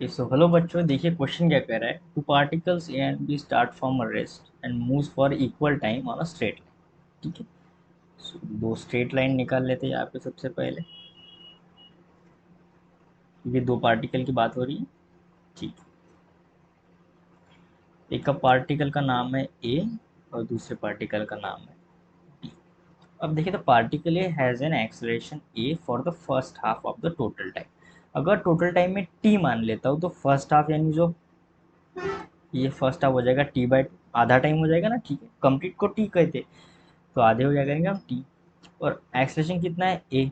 So hello बच्चों, देखिए question क्या कह रहा है। Two particles A and B start from a rest and moves for equal time on a straight line. ठीक है। सो दो स्ट्रेट लाइन निकाल लेते हैं यहाँ पे सबसे पहले, क्योंकि दो पार्टिकल की बात हो रही है। ठीक है। एक का पार्टिकल का नाम है ए और दूसरे पार्टिकल का नाम है बी। अब देखिए, the particle A has an acceleration A for the first half of the total time. अगर टोटल टाइम में टी मान लेता हूँ तो फर्स्ट हाफ यानी जो ये फर्स्ट हाफ हो जाएगा टी बाई टू, आधा टाइम हो जाएगा ना। ठीक है, कंप्लीट को टी कहते, तो आधे हो जाएगा हम टी। और एक्सलेशन कितना है ए।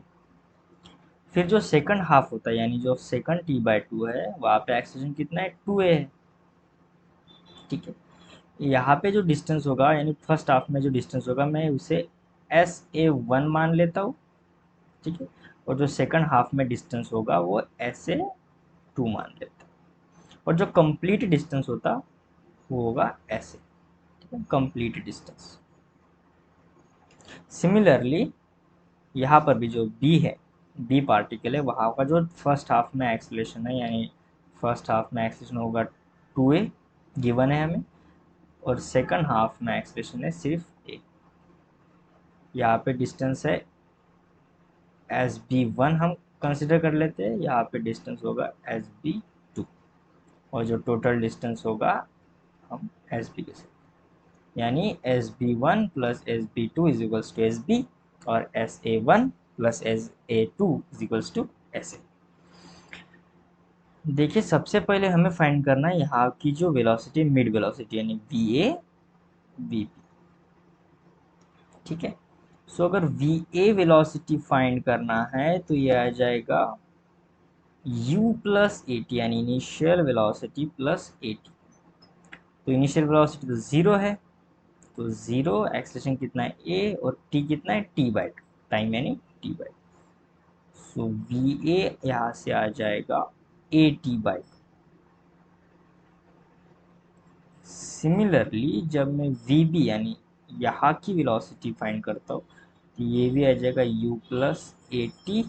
फिर जो सेकंड हाफ होता है यानी जो सेकंड टी बाई टू है वहाँ पे एक्सलेशन कितना है टू ए है। ठीक है। यहाँ पे जो डिस्टेंस होगा यानी फर्स्ट हाफ में जो डिस्टेंस होगा मैं उसे एस ए वन मान लेता हूँ। ठीक है। और जो सेकंड हाफ में डिस्टेंस होगा वो एस ए टू मान लेता हूँ। और जो कंप्लीट डिस्टेंस होता वो होगा एस ए। ठीक है, कंप्लीट डिस्टेंस। सिमिलरली यहाँ पर भी जो बी है, बी पार्टिकल है, वहाँ का जो फर्स्ट हाफ में एक्सलेशन है यानी फर्स्ट हाफ में एक्सलेशन होगा टू ए गिवन है हमें, और सेकंड हाफ में एक्सलेशन है सिर्फ ए। यहाँ पे डिस्टेंस है एस बी वन हम कंसिडर कर लेते हैं, यहाँ पे डिस्टेंस होगा एस बी टू, और जो टोटल डिस्टेंस होगा हम एस बी के साथ, यानी S B one plus S B two is equals to S B, और S A one plus S A two is equals to S A. देखिए, सबसे पहले हमें फाइंड करना है यहाँ की जो वेलोसिटी, मिड वेलोसिटी यानी वी ए वी बी। ठीक है। सो अगर वी ए वेलोसिटी फाइंड करना है तो ये आ जाएगा u प्लस ए टी, यानी initial velocity plus A T. तो इनिशियल वेलोसिटी तो ज़ीरो है, तो ज़ीरो, एक्सेलरेशन कितना है ए, और टी कितना है टी बाई टू, टाइम यानी T by to. So V A यहाँ से आ जाएगा A t by to. Similarly जब मैं वी बी यानी यहाँ की वेलोसिटी फाइंड करता हूँ तो ये भी आ जाएगा u plus A T.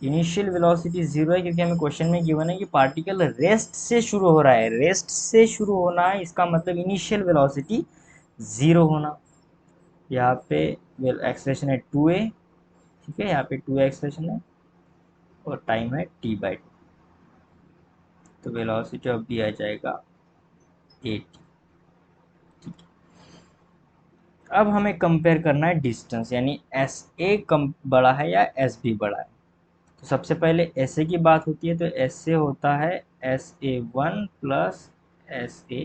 Initial velocity zero है क्योंकि हमें क्वेश्चन में गिवन है कि पार्टिकल रेस्ट से शुरू हो रहा है। रेस्ट से शुरू होना है इसका मतलब इनिशियल वेलोसिटी ज़ीरो होना। यहाँ पे एक्सलेशन है टू ए। ठीक है, यहाँ पे टू एक्सलेशन है और टाइम है टी बाई टू, तो वेलोसिटी अब भी आ जाएगा ए टी। ठीक है। अब हमें कंपेयर करना है डिस्टेंस, यानी एस ए कम बड़ा है या एस बी बड़ा है। तो सबसे पहले एस ए की बात होती है, तो एस ए होता है S A one plus S A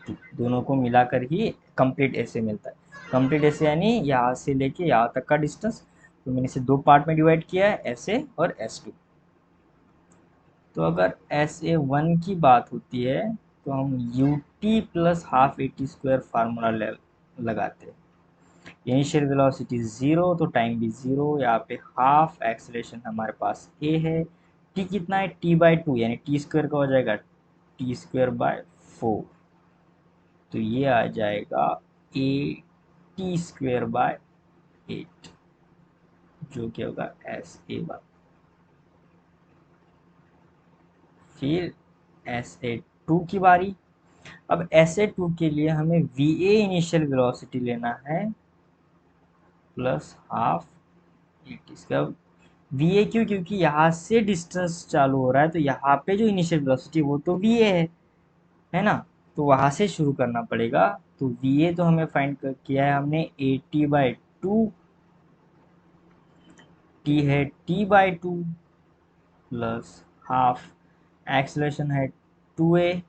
two, दोनों को मिलाकर ही कंप्लीट एस ए मिलता है। कंप्लीट एस ए यानी यहाँ से लेके यहाँ तक का डिस्टेंस। तो मैंने इसे दो पार्ट में डिवाइड किया है, एस ए और एस टू। तो अगर एस ए वन की बात होती है तो हम यू टी प्लस हाफ ए टी स्क्वायर फार्मूला लगाते हैं। इनिशियल वेलोसिटी ज़ीरो तो टाइम भी ज़ीरो, यहाँ पे हाफ एक्सेलरेशन हमारे पास ए है। टी कितना है टी बाई टू, यानी टी स्क्वायर का हो जाएगा टी स्क्वायर बाय फोर, तो ये आ जाएगा A T square by eight, जो कि होगा एस ए वन। फिर एस ए टू की बारी। अब एस ए टू के लिए हमें वी ए इनिशियल वेलोसिटी लेना है plus half A T square. V A क्यों, क्योंकि यहाँ से डिस्टेंस चालू हो रहा है तो यहाँ पे जो इनिशियल वेलोसिटी वो तो वी ए है ना। तो वहाँ से शुरू करना पड़ेगा। तो वी ए तो हमें फाइंड किया है हमने a t by two, t है t by two plus half, acceleration है टू ए,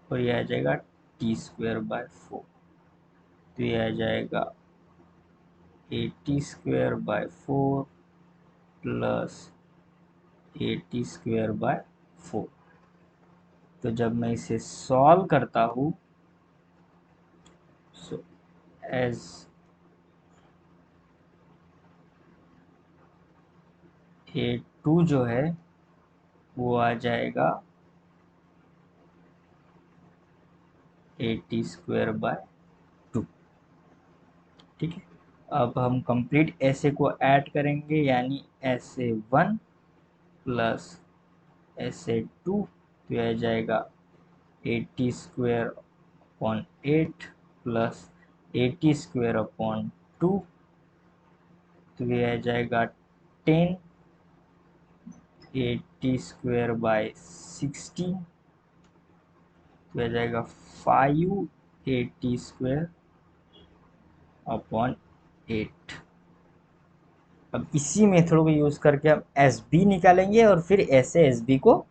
और ये आ जाएगा टी स्क्वायर बाय फोर, तो ये आ जाएगा A T square by four plus A T square by four. तो जब मैं इसे सॉल्व करता हूँ, सो एज ए टू जो है वो आ जाएगा A T square by two. ठीक है। अब हम कंप्लीट ऐसे को ऐड करेंगे, यानी S A one plus SA2 तो यह आ जाएगा 80² अपॉन 8 प्लस 80² अपॉन 2 तो यह आ जाएगा 10 80² बाई 16 तो यह आ जाएगा 5 80² अपॉन 8। अब इसी मेथड को यूज़ करके हम एस बी निकालेंगे और फिर ऐसे एस बी को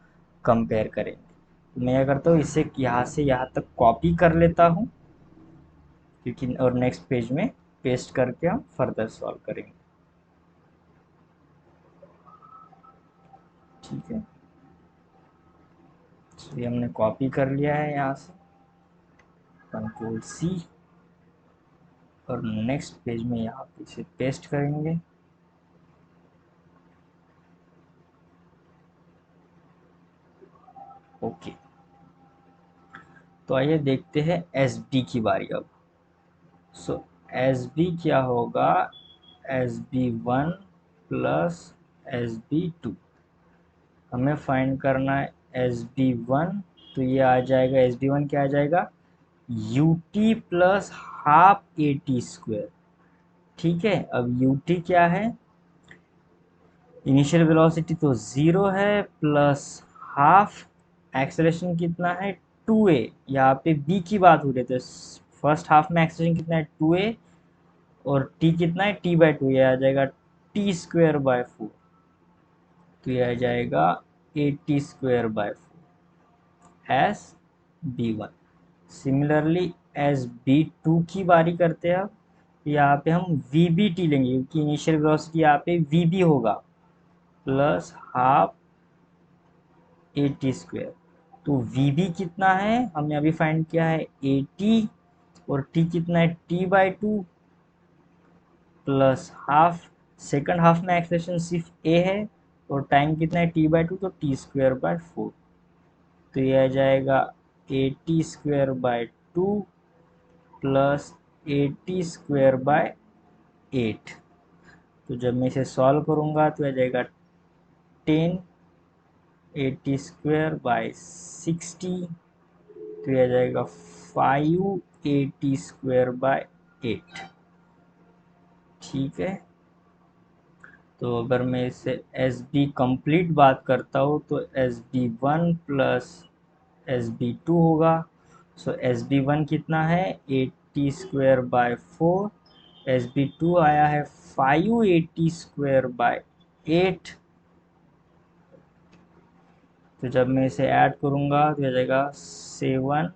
कंपेयर करेंगे। तो मैं क्या करता हूँ, इसे यहाँ से यहाँ तक कॉपी कर लेता हूँ, क्योंकि और नेक्स्ट पेज में पेस्ट करके हम फर्दर सॉल्व करेंगे। ठीक है, तो ये हमने कॉपी कर लिया है यहाँ से, कंट्रोल सी, और नेक्स्ट पेज में यहाँ पे इसे पेस्ट करेंगे। ओके, तो आइए देखते हैं एस बी की बारी अब। सो एस बी क्या होगा, S B one plus S B two, हमें फाइंड करना है एस बी वन, तो ये आ जाएगा एस बी वन क्या आ जाएगा, U T plus half A T square. ठीक है, अब यू टी क्या है, इनिशियल वेलोसिटी तो ज़ीरो है, प्लस हाफ एक्सेलरेशन कितना है 2a, यहाँ पे b की बात हो रही है तो फर्स्ट हाफ में एक्सेलरेशन कितना है 2a, और t कितना है t/2, ये आ जाएगा t²/4, तो ये आ जाएगा 80²/4 S B one. Similarly S B two की बारी करते हैं। अब यहाँ पे हम वी बी टी लेंगे, क्योंकि इनिशियल वेलोसिटी यहाँ पे वी बी होगा, plus half A T square. तो वी बी कितना है, हमने अभी फाइंड किया है 80, और टी कितना है t/2 plus half, second half में एक्सेलरेशन सिर्फ ए है, और टाइम कितना है t/2, तो t²/4, तो ये आ जाएगा 80²/2 प्लस 80²/8। तो जब मैं इसे सॉल्व करूँगा तो आ जाएगा 10 80²/60, तो यह आ जाएगा 5 80²/8। ठीक है, तो अगर मैं इसे एस बी कंप्लीट बात करता हूँ तो S B one plus S B two होगा। सो एस बी वन कितना है 80²/4, एस बी टू आया है 5 80²/8। तो जब मैं इसे ऐड करूँगा तो आ जाएगा 7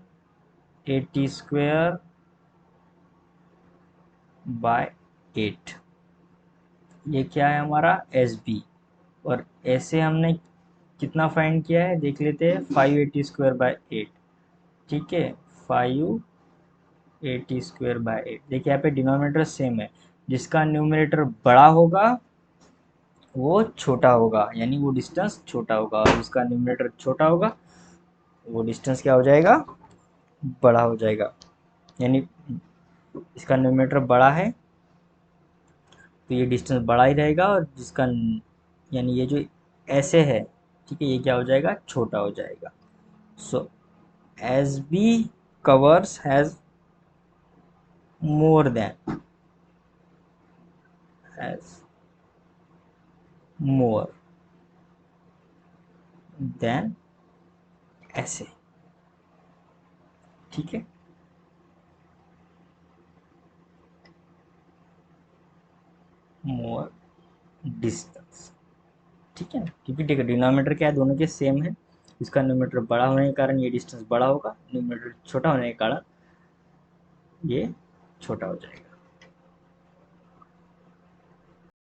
80²/8। ये क्या है हमारा एस बी, और ऐसे हमने कितना फाइंड किया है देख लेते हैं, 580²/8। ठीक है, 580²/8। देखिए यहाँ पे डिनोमिनेटर सेम है, जिसका न्यूमरेटर बड़ा होगा वो छोटा होगा, यानी वो डिस्टेंस छोटा होगा, और जिसका न्यूमरेटर छोटा होगा वो डिस्टेंस क्या हो जाएगा, बड़ा हो जाएगा। यानी इसका न्यूमरेटर बड़ा है तो ये डिस्टेंस बड़ा ही रहेगा, और जिसका यानी ये जो ऐसे है, ठीक है, ये क्या हो जाएगा, छोटा हो जाएगा। So S B covers has more than, has more than ऐसे। ठीक है, मोर डिस्टेंस। ठीक है ना, क्योंकि ठीक है डिनोमिनेटर क्या है, दोनों के सेम है, इसका न्यूमरेटर बड़ा होने के कारण ये डिस्टेंस बड़ा होगा, न्यूमरेटर छोटा होने के कारण ये छोटा हो जाएगा।